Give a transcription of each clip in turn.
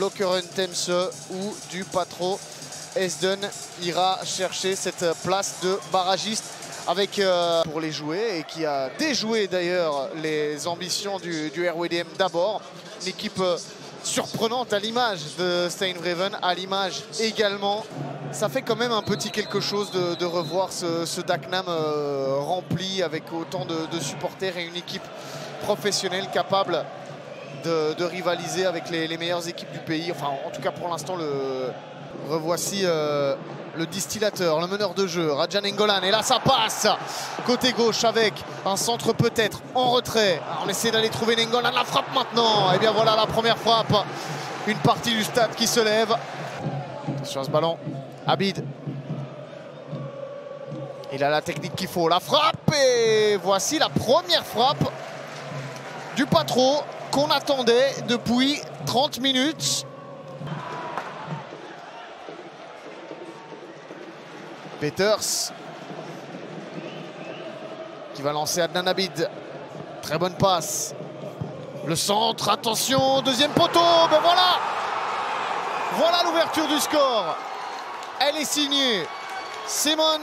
Lokeren Temse ou du Patro Esden ira chercher cette place de barragiste avec pour les jouer et qui a déjoué d'ailleurs les ambitions du RWDM d'abord. Une équipe surprenante à l'image de Steinvreven, à l'image également. Ça fait quand même un petit quelque chose de revoir ce Dagenham rempli avec autant de supporters et une équipe professionnelle capable de rivaliser avec les meilleures équipes du pays. Enfin, en tout cas pour l'instant, revoici le distillateur, le meneur de jeu, Rajan Nainggolan. Et là, ça passe côté gauche avec un centre peut-être en retrait. Alors, on essaie d'aller trouver Nainggolan. La frappe maintenant. Et bien voilà la première frappe. Une partie du stade qui se lève. Sur ce ballon, Abid. Il a la technique qu'il faut. La frappe. Et voici la première frappe du Patro qu'on attendait depuis 30 minutes. Peters qui va lancer Adnan Abid. Très bonne passe. Le centre, attention, deuxième poteau. Ben voilà. Voilà l'ouverture du score. Elle est signée Simon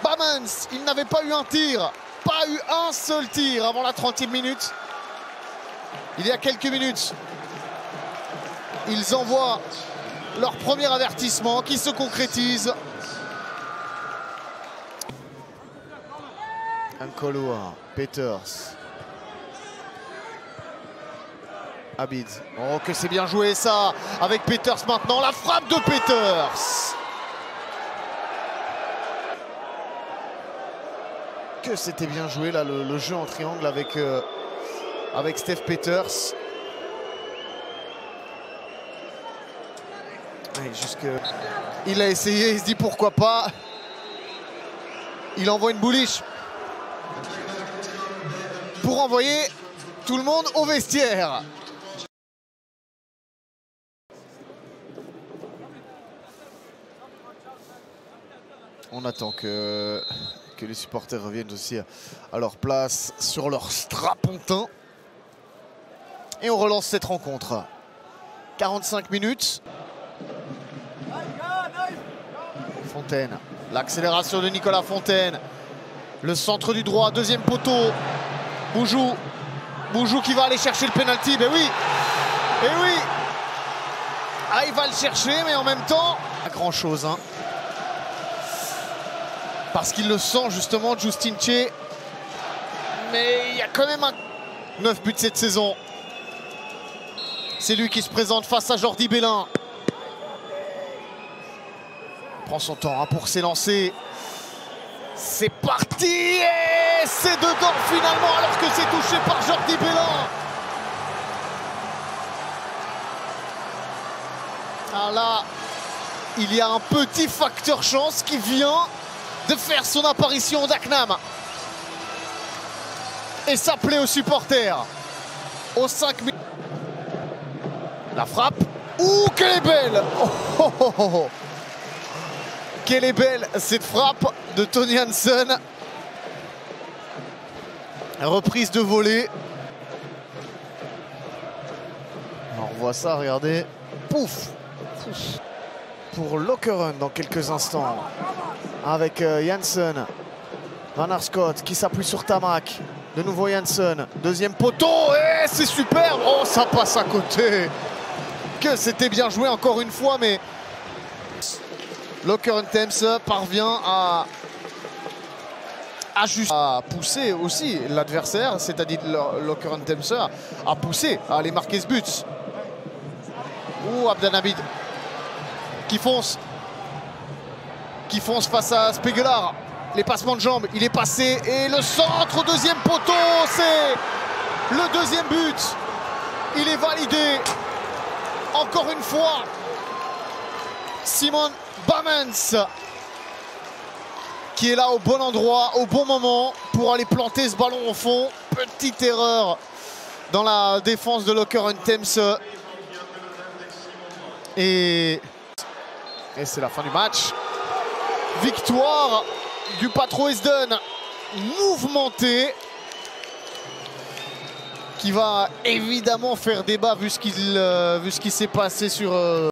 Bamans. Il n'avait pas eu un tir, pas eu un seul tir avant la 30e minute. Il y a quelques minutes, ils envoient leur premier avertissement qui se concrétise. Nkoloa, Peters, Abid. Oh, que c'est bien joué ça avec Peters maintenant. La frappe de Peters. Que c'était bien joué là le jeu en triangle avec Steph Peters. Il a essayé, il se dit pourquoi pas. Il envoie une bouliche pour envoyer tout le monde au vestiaire. On attend que les supporters reviennent aussi à leur place sur leur strapontin. Et on relance cette rencontre. 45 minutes. Fontaine. L'accélération de Nicolas Fontaine. Le centre du droit, deuxième poteau. Boujou. Boujou qui va aller chercher le penalty. Ben oui. Et oui. Ah, il va le chercher, mais en même temps, pas grand chose. Hein. Parce qu'il le sent justement, Justin Tché. Mais il y a quand même 9 buts cette saison. C'est lui qui se présente face à Jordi Bellin. Il prend son temps hein, pour s'élancer. C'est parti et c'est dedans finalement alors que c'est touché par Jordi Bellin. Ah là, il y a un petit facteur chance qui vient de faire son apparition au Dagenham. Et ça plaît aux supporters. Aux 5 minutes. La frappe. Ouh, qu'elle est belle! Oh, oh, oh, oh. Quelle est belle cette frappe de Tony Hansen. Reprise de volée. On revoit ça, regardez. Pouf! Pour Lokeren dans quelques instants. Avec Janssen. Van Arscott qui s'appuie sur Tamac. De nouveau Janssen. Deuxième poteau. Et c'est superbe. Oh, ça passe à côté. Que c'était bien joué encore une fois, mais Lokeren Temse parvient à pousser aussi l'adversaire, c'est-à-dire Lokeren Temse à pousser, à aller marquer ce but. Ouh, Adnan Abid qui fonce face à Spegelard. Les passements de jambes, il est passé et le centre au deuxième poteau, c'est le deuxième but. Il est validé. Encore une fois, Simon Bamans qui est là au bon endroit, au bon moment pour aller planter ce ballon au fond. Petite erreur dans la défense de Lokeren Temse. Et c'est la fin du match. Victoire du Patro Esden, mouvementé. qui va évidemment faire débat vu ce qui s'est passé sur